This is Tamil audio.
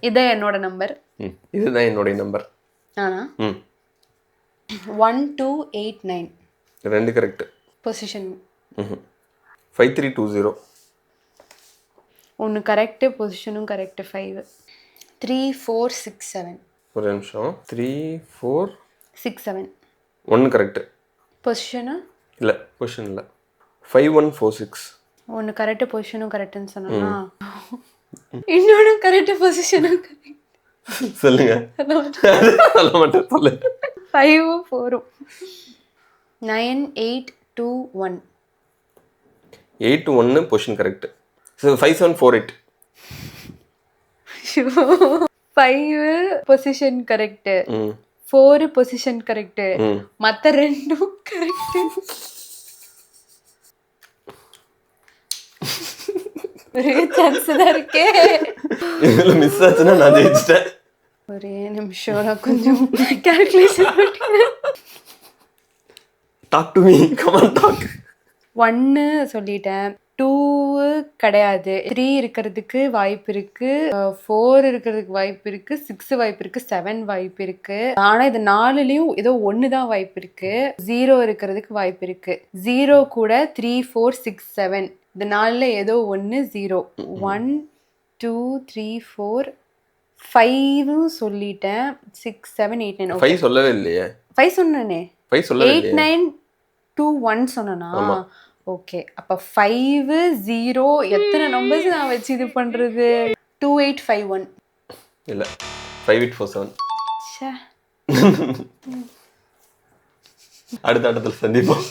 இதான் என்னோட நம்பர். இதுதான் என்னோட நம்பர். ஆனா 1289 ரெண்டு கரெக்ட். பொசிஷன் 5320 ஒன்னு கரெக்ட், பொசிஷனும் கரெக்ட். 5 3467 ஒரு நிமிஷம். 3467 ஒன்னு கரெக்ட். பொசிஷன் இல்ல, பொசிஷன் இல்ல. 5146 ஒன்னு கரெக்ட், பொசிஷனும் கரெக்ட்னு சொன்னா இன்னொன்னு கரெக்ட், பொசிஷனும் கரெக்ட். சொல்லுங்க. சொல்ல மாட்டேன், சொல்லு. 5 9821 81 position correct. 5748 5 position correct, 4 position correct, மத்த ரெண்டும் கரெக்ட். ஒரே சான்ஸ் தான் இருக்கே. இதுல மிஸ் ஆச்சுன்னா நான் ஜெயிச்சிட்டேன். ஒரே நிமிஷம், நான் கொஞ்சம் கால்குலேஷன் பண்ணிக்கிறேன். Talk to me, come on talk. 1 சொல்லிட்டேன், 2 கிடையாது, 3 இருக்கிறதுக்கு வாய்ப்பு இருக்கு, 4 இருக்கிறதுக்கு வாய்ப்பு இருக்கு, 6 வாய்ப்பு இருக்கு, 7 வாய்ப்பு இருக்கு. ஆனா இது 4லயும் ஏதோ 1 தான் வாய்ப்பு இருக்கு. 0 இருக்கிறதுக்கு வாய்ப்பு இருக்கு. 0 கூட 3 4 6 7 இந்த 4ல ஏதோ 1 0. 1 2 3 4 5 சொல்லிட்டேன். 6 7 8 9 5 சொல்லவே இல்லையே. 5 சொன்னேனே. 5 சொல்லவே 8 9 2 1 சொன்னனா? ஓகே, அப்ப 5 0 எத்தனை நம்பர்ஸ் நான் வச்சு இது பண்றது? 2851 இல்ல, 5847. ச்சே. அடுத்த இடத்துல சந்திப்போம்.